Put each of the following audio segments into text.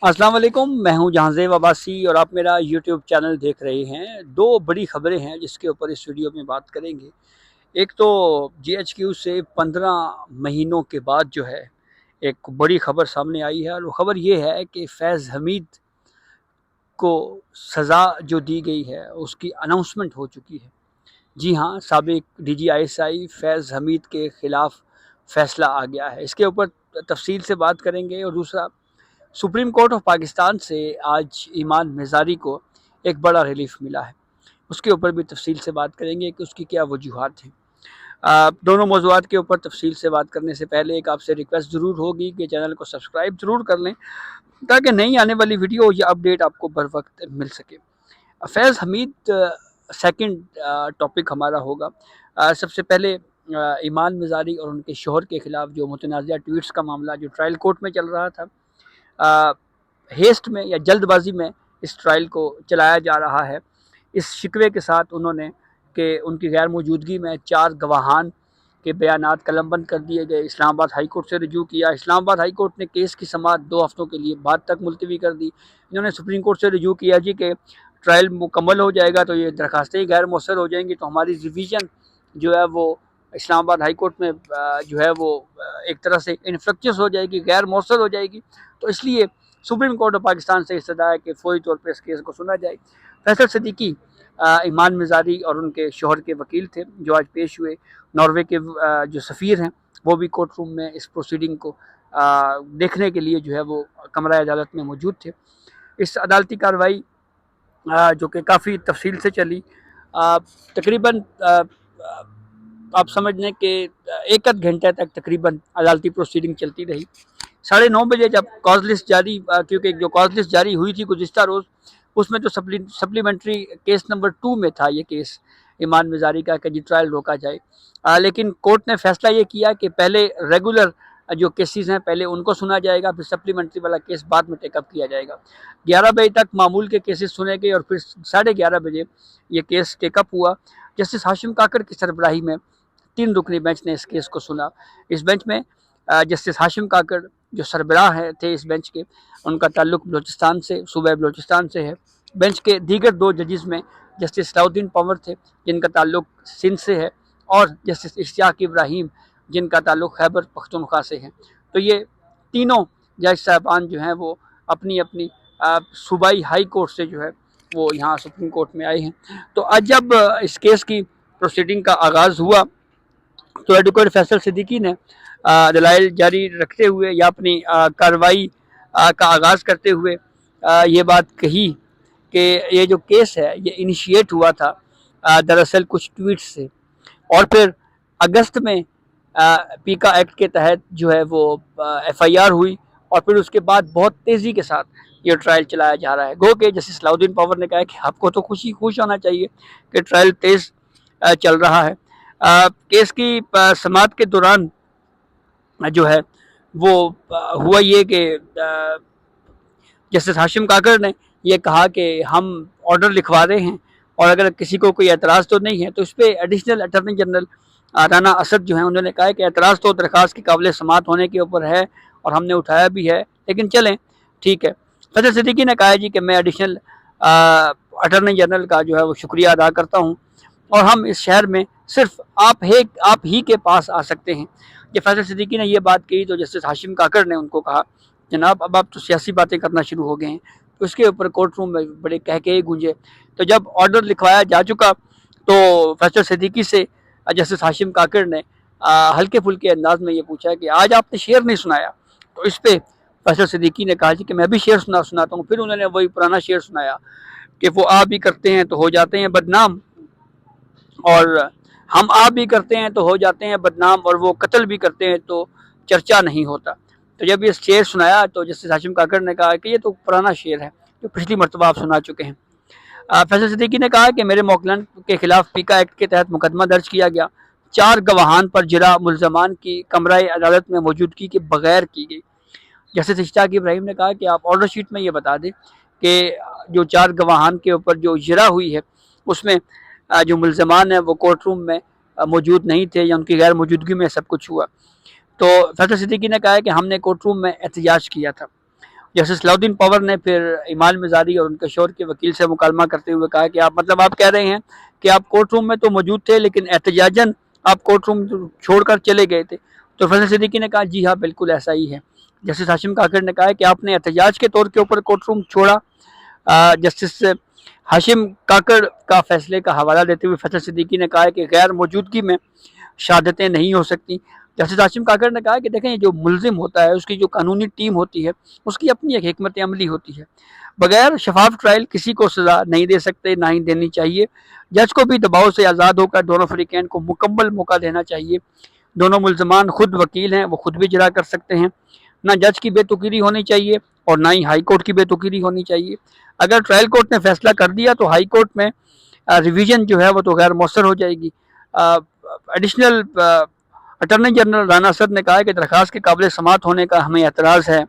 السلام علیکم، میں ہوں جہانزیب عباسی اور آپ میرا یوٹیوب چینل دیکھ رہے ہیں۔ دو بڑی خبریں ہیں جس کے اوپر اس ویڈیو میں بات کریں گے۔ ایک تو جی ایچ کیو سے 15 مہینوں کے بعد جو ہے ایک بڑی خبر سامنے آئی ہے، اور وہ خبر یہ ہے کہ فیض حمید کو سزا جو دی گئی ہے اس کی اناؤنسمنٹ ہو چکی ہے۔ جی ہاں، سابق D G I S I فیض حمید کے خلاف فیصلہ آ گیا ہے۔ اس کے اوپر تفصیل سے بات کریں گے۔ اور دوسرا، سپریم کورٹ آف پاکستان سے آج ایمان مزاری کو ایک بڑا ریلیف ملا ہے، اس کے اوپر بھی تفصیل سے بات کریں گے کہ اس کی کیا وجوہات ہیں۔ دونوں موضوعات کے اوپر تفصیل سے بات کرنے سے پہلے ایک آپ سے ریکویسٹ ضرور ہوگی کہ چینل کو سبسکرائب ضرور کر لیں تاکہ نئی آنے والی ویڈیو یا اپڈیٹ آپ کو بر وقت مل سکے۔ فیض حمید سیکنڈ ٹاپک ہمارا ہوگا۔ سب سے پہلے ایمان مزاری اور ان کے شوہر کے خلاف جو متنازعہ ٹویٹس کا معاملہ جو ٹرائل کورٹ میں چل رہا تھا، ہیسٹ میں یا جلد بازی میں اس ٹرائل کو چلایا جا رہا ہے، اس شکوے کے ساتھ انہوں نے کہ ان کی غیر موجودگی میں 4 گواہان کے بیانات قلم بند کر دیے گئے۔ اسلام آباد ہائی کورٹ سے رجوع کیا۔ اسلام آباد ہائی کورٹ نے کیس کی سماعت 2 ہفتوں کے لیے بعد تک ملتوی کر دی۔ انہوں نے سپریم کورٹ سے رجوع کیا جی کہ ٹرائل مکمل ہو جائے گا تو یہ درخواستیں غیر مؤثر ہو جائیں گی، تو ہماری ریویژن جو ہے وہ اسلام آباد ہائی کورٹ میں جو ہے وہ ایک طرح سے انفرکچس ہو جائے گی، غیر مؤثر ہو جائے گی۔ تو اس لیے سپریم کورٹ آف پاکستان سے استدعا ہے کہ فوری طور پر اس کیس کو سنا جائے۔ فیصل صدیقی ایمان مزاری اور ان کے شوہر کے وکیل تھے جو آج پیش ہوئے۔ ناروے کے جو سفیر ہیں وہ بھی کورٹ روم میں اس پروسیڈنگ کو دیکھنے کے لیے جو ہے وہ کمرہ عدالت میں موجود تھے۔ اس عدالتی کارروائی جو کہ کافی تفصیل سے چلی، تقریباً آپ سمجھ لیں کہ 1 گھنٹے تک تقریباً عدالتی پروسیڈنگ چلتی رہی۔ 9:30 بجے جب کاز لسٹ جاری کیونکہ جو کاز لسٹ جاری ہوئی تھی گزشتہ روز، اس میں تو سپلیمنٹری کیس نمبر 2 میں تھا یہ کیس ایمان مزاری کا کہ جی ٹرائل روکا جائے، لیکن کورٹ نے فیصلہ یہ کیا کہ پہلے ریگولر جو کیسز ہیں پہلے ان کو سنا جائے گا، پھر سپلیمنٹری والا کیس بعد میں ٹیک اپ کیا جائے گا۔ 11 بجے تک معمول کے کیسز سنے گئے اور پھر 11:30 بجے یہ کیس ٹیک اپ ہوا۔ جسٹس ہاشم کاکڑ کی سربراہی میں 3 رکنی بینچ نے اس کیس کو سنا۔ اس بینچ میں جسٹس ہاشم کاکڑ جو سربراہ تھے اس بینچ کے، ان کا تعلق بلوچستان سے، صوبہ بلوچستان سے ہے۔ بینچ کے دیگر 2 ججز میں جسٹس صلاح الدین پنور تھے جن کا تعلق سندھ سے ہے، اور جسٹس اشتیاق ابراہیم جن کا تعلق خیبر پختونخوا سے ہے۔ تو یہ تینوں جج صاحبان جو ہیں وہ اپنی اپنی صوبائی ہائی کورٹ سے جو ہے وہ یہاں سپریم کورٹ میں آئے ہیں۔ تو آج جب اس کیس کی پروسیڈنگ کا آغاز ہوا تو ایڈوکیٹ فیصل صدیقی نے دلائل جاری رکھتے ہوئے یا اپنی کارروائی کا آغاز کرتے ہوئے یہ بات کہی کہ یہ جو کیس ہے یہ انیشیٹ ہوا تھا دراصل کچھ ٹویٹ سے، اور پھر اگست میں پیکا ایکٹ کے تحت جو ہے وہ ایف آئی آر ہوئی، اور پھر اس کے بعد بہت تیزی کے ساتھ یہ ٹرائل چلایا جا رہا ہے۔ گو کہ جسٹس صلاح الدین پنور نے کہا کہ آپ کو تو خوش ہونا چاہیے کہ ٹرائل تیز چل رہا ہے۔ کیس کی سماعت کے دوران جو ہے وہ ہوا یہ کہ جسٹس ہاشم کاکڑ نے یہ کہا کہ ہم آرڈر لکھوا رہے ہیں، اور اگر کسی کو کوئی اعتراض تو نہیں ہے، تو اس پہ additional attorney general Rana Asad جو ہیں انہوں نے کہا کہ اعتراض تو درخواست کی قابل سماعت ہونے کے اوپر ہے اور ہم نے اٹھایا بھی ہے، لیکن چلیں ٹھیک ہے۔ فیصل صدیقی نے کہا جی کہ میں ایڈیشنل اٹارنی جنرل کا جو ہے وہ شکریہ ادا کرتا ہوں، اور ہم اس شہر میں صرف آپ ہی کے پاس آ سکتے ہیں۔ جب فیصل صدیقی نے یہ بات کہی تو جسٹس ہاشم کاکڑ نے ان کو کہا جناب اب آپ تو سیاسی باتیں کرنا شروع ہو گئے ہیں۔ تو اس کے اوپر کورٹ روم میں بڑے کہکہے گونجے۔ تو جب آرڈر لکھوایا جا چکا تو فیصل صدیقی سے جسٹس ہاشم کاکڑ نے ہلکے پھلکے انداز میں یہ پوچھا کہ آج آپ نے شعر نہیں سنایا۔ تو اس پہ فیصل صدیقی نے کہا جی کہ میں بھی شعر سناتا ہوں۔ پھر انہوں نے وہی پرانا شعر سنایا کہ وہ آپ بھی کرتے ہیں تو ہو جاتے ہیں بدنام، اور ہم آپ بھی کرتے ہیں تو ہو جاتے ہیں بدنام، اور وہ قتل بھی کرتے ہیں تو چرچا نہیں ہوتا۔ تو جب یہ شعر سنایا تو جسٹس ہاشم کاکڑ نے کہا کہ یہ تو پرانا شعر ہے جو پچھلی مرتبہ آپ سنا چکے ہیں۔ فیصل صدیقی نے کہا کہ میرے موکلن کے خلاف پیکا ایکٹ کے تحت مقدمہ درج کیا گیا، 4 گواہان پر جرح ملزمان کی کمرہ عدالت میں موجودگی کے بغیر کی گئی۔ جسٹس اشتیاق ابراہیم نے کہا کہ آپ آرڈر شیٹ میں یہ بتا دیں کہ جو 4 گواہان کے اوپر جو جرح ہوئی ہے اس میں جو ملزمان ہیں وہ کورٹ روم میں موجود نہیں تھے یا ان کی غیر موجودگی میں سب کچھ ہوا۔ تو فیصل صدیقی نے کہا کہ ہم نے کورٹ روم میں احتجاج کیا تھا، جسٹس علاؤدین پاور نے پھر ایمان مزاری اور ان کے شوہر کے وکیل سے مکالمہ کرتے ہوئے کہا کہ آپ کہہ رہے ہیں کہ آپ کورٹ روم میں تو موجود تھے لیکن احتجاجاً آپ کورٹ روم چھوڑ کر چلے گئے تھے. تو فیصل صدیقی نے کہا جی ہاں بالکل ایسا ہی ہے. جسٹس ہاشم کاکڑ نے کہا کہ آپ نے احتجاج کے طور کے اوپر کورٹ روم چھوڑا. جسٹس ہاشم کاکڑ کا فیصلے کا حوالہ دیتے ہوئے فیصل صدیقی نے کہا کہ غیر موجودگی میں شہادتیں نہیں ہو سکتی. جسٹس ہاشم کاکڑ نے کہا کہ دیکھیں جو ملزم ہوتا ہے اس کی جو قانونی ٹیم ہوتی ہے اس کی اپنی ایک حکمت عملی ہوتی ہے. بغیر شفاف ٹرائل کسی کو سزا نہیں دے سکتے، نہ ہی دینی چاہیے. جج کو بھی دباؤ سے آزاد ہو کر دونوں فریقین کو مکمل موقع دینا چاہیے. دونوں ملزمان خود وکیل ہیں، وہ خود بھی اجرا کر سکتے ہیں. نہ جج کی بے توقیری ہونی چاہیے اور نہ ہی ہائی کورٹ کی بے توقیری ہونی چاہیے. اگر ٹرائل کورٹ نے فیصلہ کر دیا تو ہائی کورٹ میں ریویژن جو ہے وہ تو غیر مؤثر ہو جائے گی. Additional attorney general Rana Asad نے کہا کہ درخواست کے قابل سماعت ہونے کا ہمیں اعتراض ہے.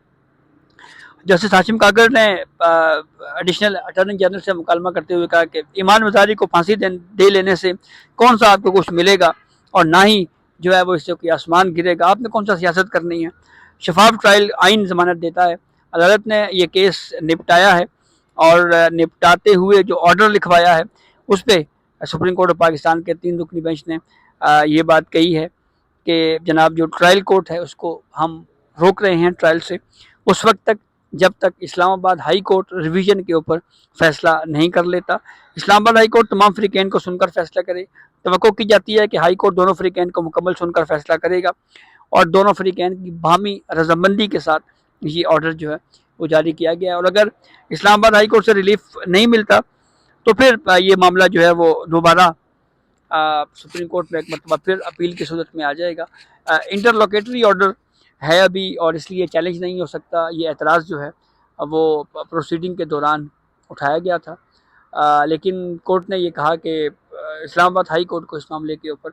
جسٹس ہاشم کاکڑ نے ایڈیشنل اٹارنی جنرل سے مکالمہ کرتے ہوئے کہا کہ ایمان مزاری کو پھانسی دے لینے سے کون سا آپ کو کچھ ملے گا اور نہ ہی جو ہے وہ اس سے کوئی آسمان گرے گا. آپ نے کون سا سیاست کرنی ہے؟ شفاف ٹرائل آئین ضمانت دیتا ہے. عدالت نے یہ کیس نپٹایا ہے اور نپٹاتے ہوئے جو آرڈر لکھوایا ہے اس پہ سپریم کورٹ آف پاکستان کے 3 رکنی بینچ نے یہ بات کہی ہے کہ جناب جو ٹرائل کورٹ ہے اس کو ہم روک رہے ہیں ٹرائل سے اس وقت تک جب تک اسلام آباد ہائی کورٹ ریویژن کے اوپر فیصلہ نہیں کر لیتا. اسلام آباد ہائی کورٹ تمام فریقین کو سن کر فیصلہ کرے. توقع کی جاتی ہے کہ ہائی کورٹ دونوں فریقین کو مکمل سن کر فیصلہ کرے گا اور دونوں فریقین کی باہمی رضامندی کے ساتھ یہ آرڈر جو ہے وہ جاری کیا گیا ہے. اور اگر اسلام آباد ہائی کورٹ سے ریلیف نہیں ملتا تو پھر یہ معاملہ جو ہے وہ دوبارہ سپریم کورٹ میں ایک مرتبہ پھر اپیل کی صورت میں آ جائے گا. انٹرلوکیٹری آرڈر ہے ابھی اور اس لیے چیلنج نہیں ہو سکتا. یہ اعتراض جو ہے وہ پروسیڈنگ کے دوران اٹھایا گیا تھا لیکن کورٹ نے یہ کہا کہ اسلام آباد ہائی کورٹ کو اس معاملے کے اوپر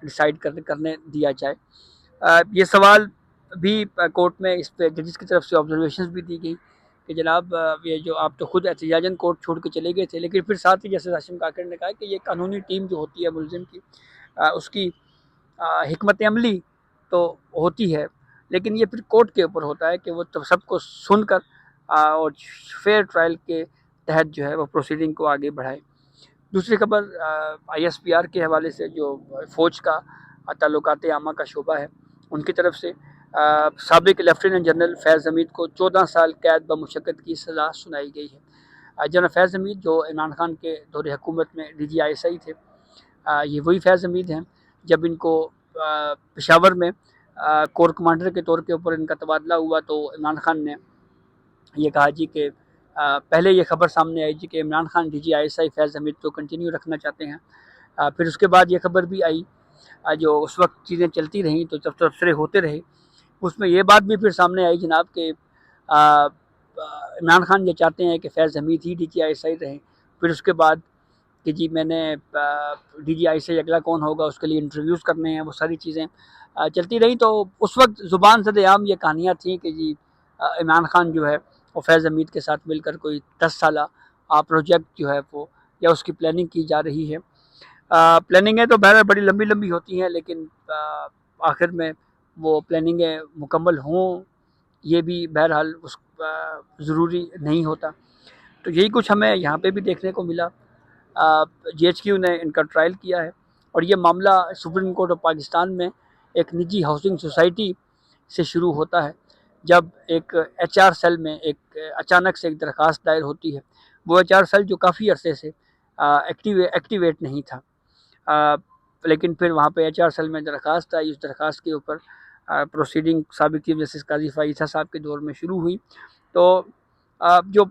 ڈیسائیڈ کرنے دیا جائے. یہ سوال بھی کورٹ میں اس پہ ججز کی طرف سے آبزرویشنز بھی دی گئی کہ جناب یہ جو آپ تو خود احتجاجاً کورٹ چھوڑ کے چلے گئے تھے لیکن پھر ساتھ ہی جیسے ہاشم کاکڑ نے کہا کہ یہ قانونی ٹیم جو ہوتی ہے ملزم کی اس کی حکمت عملی تو ہوتی ہے لیکن یہ پھر کورٹ کے اوپر ہوتا ہے کہ وہ سب کو سن کر اور فیئر ٹرائل کے تحت جو ہے وہ پروسیڈنگ کو آگے بڑھائے. دوسری خبر ISPR کے حوالے سے جو فوج کا تعلقات عامہ کا شعبہ ہے ان کی طرف سے سابق لیفٹیننٹ جنرل فیض حمید کو 14 سال قید بمشقت کی سزا سنائی گئی ہے. جنرل فیض حمید جو عمران خان کے دور حکومت میں DGI تھے یہ وہی فیض حمید ہیں جب ان کو پشاور میں کور کمانڈر کے طور کے اوپر ان کا تبادلہ ہوا تو عمران خان نے یہ کہا جی کہ پہلے یہ خبر سامنے آئی جی کہ عمران خان DGI فیض حمید کو کنٹینیو رکھنا چاہتے ہیں. پھر اس کے بعد یہ خبر بھی آئی جو اس وقت چیزیں چلتی رہیں تو جب تبصرے ہوتے رہے اس میں یہ بات بھی پھر سامنے آئی جناب کہ عمران خان یہ چاہتے ہیں کہ فیض حمید ہی DGI رہیں. پھر اس کے بعد کہ جی میں نے DGI اگلا کون ہوگا اس کے لیے انٹرویوز کرنے ہیں وہ ساری چیزیں چلتی رہی. تو اس وقت زبان زد عام یہ کہانیاں تھیں کہ جی عمران خان جو ہے وہ فیض حمید کے ساتھ مل کر کوئی 10 سالہ پروجیکٹ جو ہے وہ یا اس کی پلاننگ کی جا رہی ہے. پلاننگیں تو بہرحال بڑی لمبی لمبی ہوتی ہیں لیکن آخر میں وہ پلاننگیں مکمل ہوں یہ بھی بہرحال ضروری نہیں ہوتا. تو یہی کچھ ہمیں یہاں پہ بھی دیکھنے کو ملا. GHQ نے ان کا ٹرائل کیا ہے اور یہ معاملہ سپریم کورٹ آف پاکستان میں ایک نجی ہاؤسنگ سوسائٹی سے شروع ہوتا ہے جب ایک HR سیل میں ایک اچانک سے ایک درخواست دائر ہوتی ہے. وہ HR سیل جو کافی عرصے سے ایکٹیویٹ نہیں تھا لیکن پھر وہاں پہ HR سیل میں درخواست آئی. اس درخواست کے اوپر پروسیڈنگ سابق چیف جسٹس قاضی فائز صاحب کے دور میں شروع ہوئی. تو جو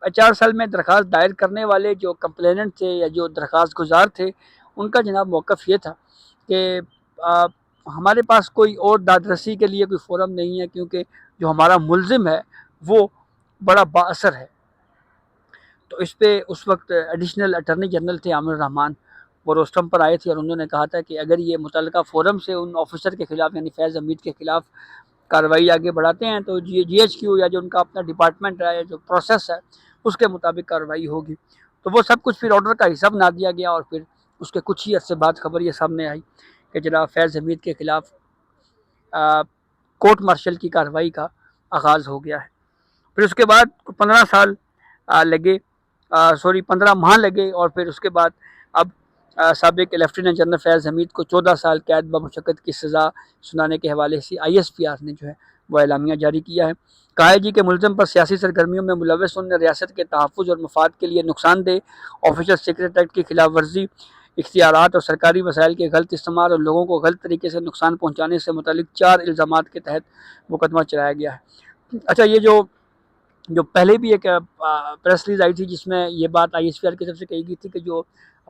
HR سیل میں درخواست دائر کرنے والے جو کمپلیننٹ تھے یا جو درخواست گزار تھے ان کا جناب موقف یہ تھا کہ ہمارے پاس کوئی اور داد رسی کے لیے کوئی فورم نہیں ہے کیونکہ جو ہمارا ملزم ہے وہ بڑا با اثر ہے. تو اس پہ اس وقت ایڈیشنل اٹارنی جنرل تھے عامر الرحمان وہ روسٹم پر آئے تھے اور انہوں نے کہا تھا کہ اگر یہ متعلقہ فورم سے ان آفیسر کے خلاف یعنی فیض حمید کے خلاف کارروائی آگے بڑھاتے ہیں تو GHQ یا جو ان کا اپنا ڈپارٹمنٹ ہے جو پروسیس ہے اس کے مطابق کارروائی ہوگی. تو وہ سب کچھ پھر آرڈر کا حصہ بنا دیا گیا اور پھر اس کے کچھ ہی عرصے بعد خبر یہ سامنے آئی کہ جناب فیض حمید کے خلاف کورٹ مارشل کی کارروائی کا آغاز ہو گیا ہے. پھر اس کے بعد 15 سال لگے، 15 ماہ لگے، اور پھر اس کے بعد اب سابق لیفٹیننٹ جنرل فیض حمید کو 14 سال قید بمشقت کی سزا سنانے کے حوالے سے ISPR نے جو ہے وہ اعلامیہ جاری کیا ہے۔ کہا ہے جی کہ ملزم پر سیاسی سرگرمیوں میں ملوث ہونے، ریاست کے تحفظ اور مفاد کے لیے نقصان دہ آفیشل سیکرٹ ایکٹ کی خلاف ورزی، اختیارات اور سرکاری وسائل کے غلط استعمال اور لوگوں کو غلط طریقے سے نقصان پہنچانے سے متعلق 4 الزامات کے تحت مقدمہ چلایا گیا ہے۔ اچھا، یہ جو پہلے بھی ایک پریس ریلیز آئی تھی جس میں یہ بات ISPR کی طرف سے کہی گئی تھی کہ جو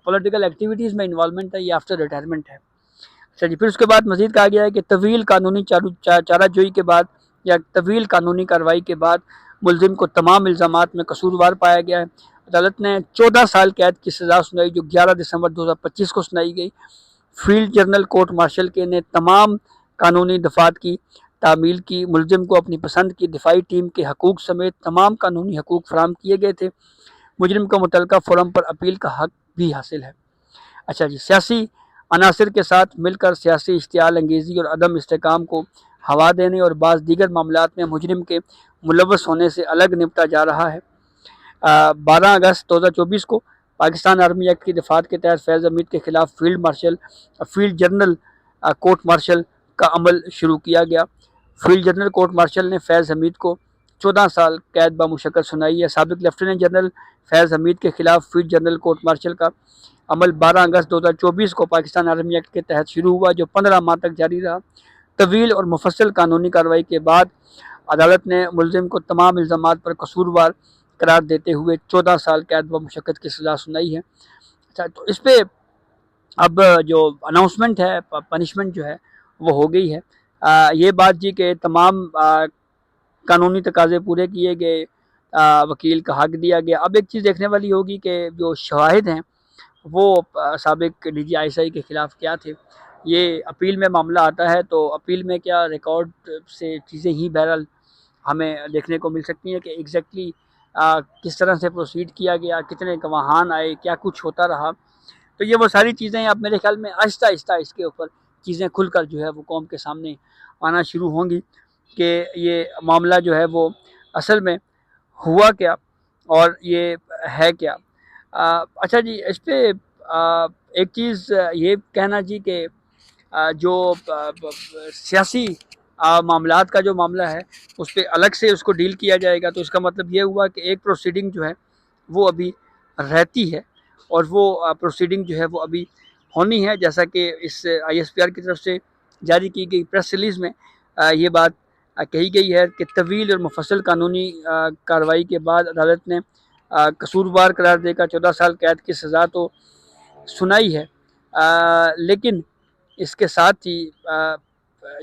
پولیٹیکل ایکٹیویٹیز میں انوالومنٹ ہے یہ آفٹر ریٹائرمنٹ ہے۔ اچھا جی، پھر اس کے بعد مزید کہا گیا ہے کہ طویل قانونی چارہ جوئی کے بعد یا طویل قانونی کارروائی کے بعد ملزم کو تمام الزامات میں قصوروار پایا گیا ہے۔ عدالت نے 14 سال قید کی سزا سنائی جو 11 دسمبر 2025 کو سنائی گئی۔ Field general court marshal K نے تمام قانونی دفعات کی تعمیل کی، ملزم کو اپنی پسند کی دفاعی ٹیم کے حقوق سمیت تمام قانونی حقوق فراہم کیے گئے تھے۔ مجرم کو متعلقہ فورم پر اپیل کا حق بھی حاصل ہے۔ اچھا جی، سیاسی عناصر کے ساتھ مل کر سیاسی اشتعال انگیزی اور عدم استحکام کو ہوا دینے اور بعض دیگر معاملات میں مجرم کے ملوث ہونے سے الگ نپٹا جا رہا ہے۔ 12 اگست 2024 کو پاکستان آرمی ایکٹ کی دفعات کے تحت فیض حمید کے خلاف فیلڈ جنرل کورٹ مارشل کا عمل شروع کیا گیا۔ فیلڈ جنرل کورٹ مارشل نے فیض حمید کو 14 سال قید بمشقت سنائی ہے۔ سابق لیفٹیننٹ جنرل فیض حمید کے خلاف فیلڈ جنرل کورٹ مارشل کا عمل 12 اگست 2024 کو پاکستان آرمی ایکٹ کے تحت شروع ہوا جو 15 ماہ تک جاری رہا۔ طویل اور مفصل قانونی کارروائی کے بعد عدالت نے ملزم کو تمام الزامات پر قصوروار قرار دیتے ہوئے 14 سال قید بمشقت کی سزا سنائی ہے۔ اچھا، تو اس پہ اب جو اناؤنسمنٹ ہے، پنشمنٹ جو ہے وہ ہو گئی ہے۔ یہ بات جی کہ تمام قانونی تقاضے پورے کیے گئے، وکیل کا حق دیا گیا۔ اب ایک چیز دیکھنے والی ہوگی کہ جو شواہد ہیں وہ سابق DGI کے خلاف کیا تھے۔ یہ اپیل میں معاملہ آتا ہے تو اپیل میں کیا ریکارڈ سے چیزیں ہی بہرحال ہمیں دیکھنے کو مل سکتی ہیں کہ ایگزیکٹلی کس طرح سے پروسیڈ کیا گیا، کتنے گواہان آئے، کیا کچھ ہوتا رہا۔ تو یہ وہ ساری چیزیں اب میرے خیال میں آہستہ آہستہ اس کے اوپر چیزیں کھل کر جو ہے وہ قوم کے سامنے آنا شروع ہوں گی کہ یہ معاملہ جو ہے وہ اصل میں ہوا کیا اور یہ ہے کیا۔ اچھا جی، اس پہ ایک چیز یہ کہنا جی کہ جو سیاسی معاملات کا جو معاملہ ہے اس پہ الگ سے اس کو ڈیل کیا جائے گا، تو اس کا مطلب یہ ہوا کہ ایک پروسیڈنگ جو ہے وہ ابھی رہتی ہے اور وہ پروسیڈنگ جو ہے وہ ابھی ہونی ہے، جیسا کہ اس ISPR کی طرف سے جاری کی گئی پریس ریلیز میں یہ بات کہی گئی ہے کہ طویل اور مفصل قانونی کارروائی کے بعد عدالت نے قصوروار قرار دے کر 14 سال قید کی سزا تو سنائی ہے، لیکن اس کے ساتھ ہی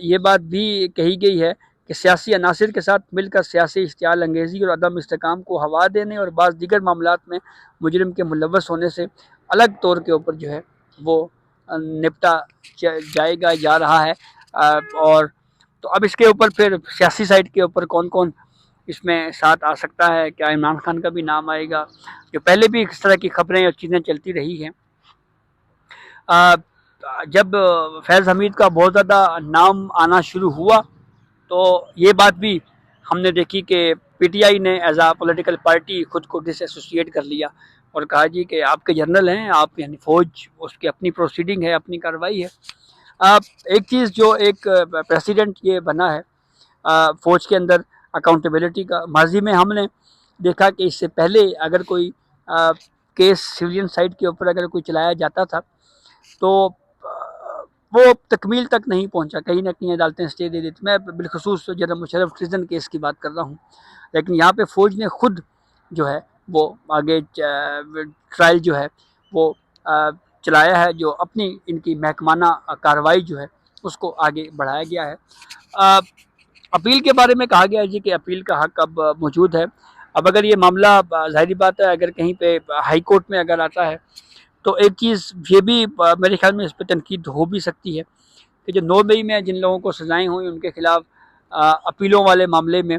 یہ بات بھی کہی گئی ہے کہ سیاسی عناصر کے ساتھ مل کر سیاسی اشتعال انگیزی اور عدم استحکام کو ہوا دینے اور بعض دیگر معاملات میں مجرم کے ملوث ہونے سے الگ طور کے اوپر جو ہے وہ نپٹا جا رہا ہے۔ اور تو اب اس کے اوپر پھر سیاسی سائڈ کے اوپر کون کون اس میں ساتھ آ سکتا ہے، کیا عمران خان کا بھی نام آئے گا، جو پہلے بھی اس طرح کی خبریں اور چیزیں چلتی رہی ہیں۔ جب فیض حمید کا بہت زیادہ نام آنا شروع ہوا تو یہ بات بھی ہم نے دیکھی کہ PTI نے ایز اے پولیٹیکل پارٹی خود کو ڈس ایسوسیٹ کر لیا اور کہا جی کہ آپ کے جنرل ہیں، آپ یعنی فوج، اس کی اپنی پروسیڈنگ ہے، اپنی کارروائی ہے۔ ایک چیز جو ایک پریسیڈنٹ یہ بنا ہے فوج کے اندر اکاؤنٹیبلٹی کا، ماضی میں ہم نے دیکھا کہ اس سے پہلے اگر کوئی کیس سویلین سائٹ کے اوپر اگر کوئی چلایا جاتا تھا تو وہ تکمیل تک نہیں پہنچا، کہیں نہ کہیں عدالتیں اسٹے دے دیتی۔ میں بالخصوص جنرل مشرف ٹریزن کیس کی بات کر رہا ہوں، لیکن یہاں پہ فوج نے خود جو ہے وہ آگے ٹرائل جو ہے وہ چلایا ہے، جو اپنی ان کی محکمانہ کارروائی جو ہے اس کو آگے بڑھایا گیا ہے۔ اپیل کے بارے میں کہا گیا ہے جی کہ اپیل کا حق اب موجود ہے۔ اب اگر یہ معاملہ ظاہری بات ہے اگر کہیں پہ ہائی کورٹ میں اگر آتا ہے تو ایک چیز یہ بھی میرے خیال میں اس پہ تنقید ہو بھی سکتی ہے کہ جو 9 مئی میں جن لوگوں کو سزائیں ہوئیں ان کے خلاف اپیلوں والے معاملے میں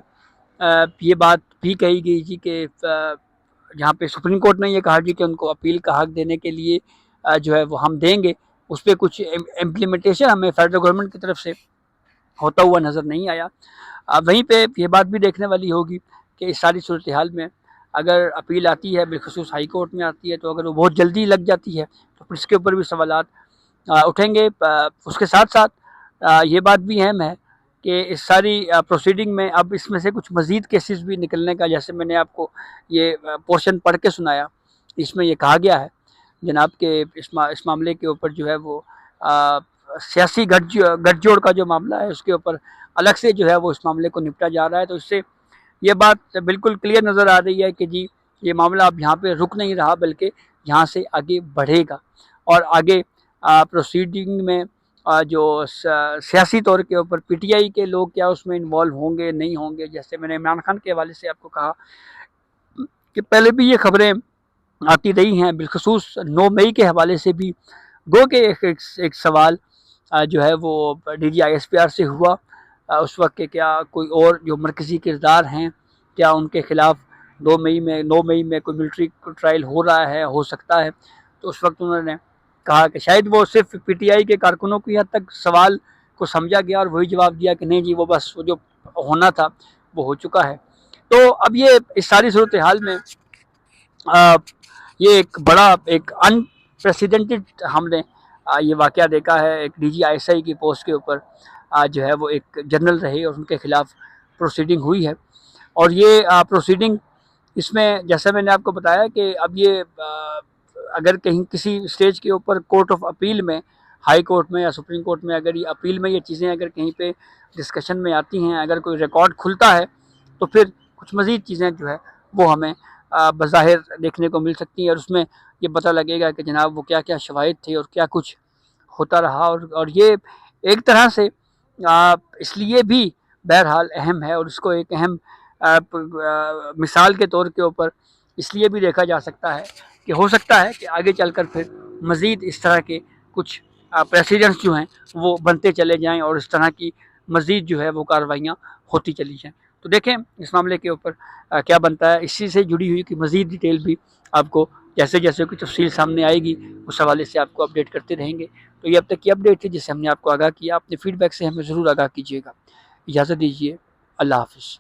یہ بات بھی کہی گئی جی کہ جہاں پہ سپریم کورٹ نے یہ کہا جی کہ ان کو اپیل کا حق دینے کے لیے جو ہے وہ ہم دیں گے، اس پہ کچھ امپلیمنٹیشن ہمیں فیڈرل گورنمنٹ کی طرف سے ہوتا ہوا نظر نہیں آیا۔ وہیں پہ یہ بات بھی دیکھنے والی ہوگی کہ اس ساری صورتحال میں اگر اپیل آتی ہے، بالخصوص ہائی کورٹ میں آتی ہے، تو اگر وہ بہت جلدی لگ جاتی ہے تو پھر اس کے اوپر بھی سوالات اٹھیں گے۔ اس کے ساتھ ساتھ یہ بات بھی اہم ہے کہ اس ساری پروسیڈنگ میں اب اس میں سے کچھ مزید کیسز بھی نکلنے کا، جیسے میں نے آپ کو یہ پورشن پڑھ کے سنایا، اس میں یہ کہا گیا ہے جناب کہ اس معاملے کے اوپر جو ہے وہ سیاسی گٹھ جوڑ کا جو معاملہ ہے اس کے اوپر الگ سے جو ہے وہ اس معاملے کو نپٹا جا رہا ہے۔ تو اس سے یہ بات بالکل کلیئر نظر آ رہی ہے کہ جی یہ معاملہ اب یہاں پہ رک نہیں رہا، بلکہ یہاں سے آگے بڑھے گا، اور آگے پروسیڈنگ میں جو سیاسی طور کے اوپر پی ٹی آئی کے لوگ کیا اس میں انوالو ہوں گے نہیں ہوں گے، جیسے میں نے عمران خان کے حوالے سے آپ کو کہا کہ پہلے بھی یہ خبریں آتی رہی ہیں، بالخصوص 9 مئی کے حوالے سے بھی گو کہ ایک سوال جو ہے وہ D G I S P R سے ہوا اس وقت کہ کیا کوئی اور جو مرکزی کردار ہیں کیا ان کے خلاف 9 مئی میں کوئی ملٹری ٹرائل ہو رہا ہے، ہو سکتا ہے۔ تو اس وقت انہوں نے کہا کہ شاید وہ صرف پی ٹی آئی کے کارکنوں کی حد تک سوال کو سمجھا گیا اور وہی جواب دیا کہ نہیں جی وہ بس وہ جو ہونا تھا وہ ہو چکا ہے۔ تو اب یہ اس ساری صورتحال میں یہ ایک بڑا ایک انپریسیڈنٹڈ ہم نے یہ واقعہ دیکھا ہے۔ ایک D G I S I کی پوسٹ کے اوپر جو ہے وہ ایک جنرل رہے اور ان کے خلاف پروسیڈنگ ہوئی ہے، اور یہ پروسیڈنگ اس میں جیسا میں نے آپ کو بتایا کہ اب یہ اگر کہیں کسی اسٹیج کے اوپر کورٹ آف اپیل میں، ہائی کورٹ میں یا سپریم کورٹ میں اگر یہ اپیل میں یہ چیزیں اگر کہیں پہ ڈسکشن میں آتی ہیں، اگر کوئی ریکارڈ کھلتا ہے تو پھر کچھ مزید چیزیں جو ہے وہ ہمیں بظاہر دیکھنے کو مل سکتی ہیں، اور اس میں یہ پتہ لگے گا کہ جناب وہ کیا کیا شواہد تھے اور کیا کچھ ہوتا رہا، اور یہ ایک طرح سے اس لیے بھی بہرحال اہم ہے، اور اس کو ایک اہم مثال کے طور کے اوپر اس لیے بھی دیکھا جا سکتا ہے کہ ہو سکتا ہے کہ آگے چل کر پھر مزید اس طرح کے کچھ پریسیڈنٹس جو ہیں وہ بنتے چلے جائیں اور اس طرح کی مزید جو ہے وہ کارروائیاں ہوتی چلی جائیں۔ تو دیکھیں اس معاملے کے اوپر کیا بنتا ہے، اسی سے جڑی ہوئی کہ مزید ڈیٹیل بھی آپ کو جیسے جیسے کوئی تفصیل سامنے آئے گی اس حوالے سے آپ کو اپڈیٹ کرتے رہیں گے۔ تو یہ اب تک کی اپڈیٹ تھی جس سے ہم نے آپ کو آگاہ کیا، اپنے فیڈ بیک سے ہمیں ضرور آگاہ کیجیے گا۔ اجازت دیجیے، اللہ حافظ۔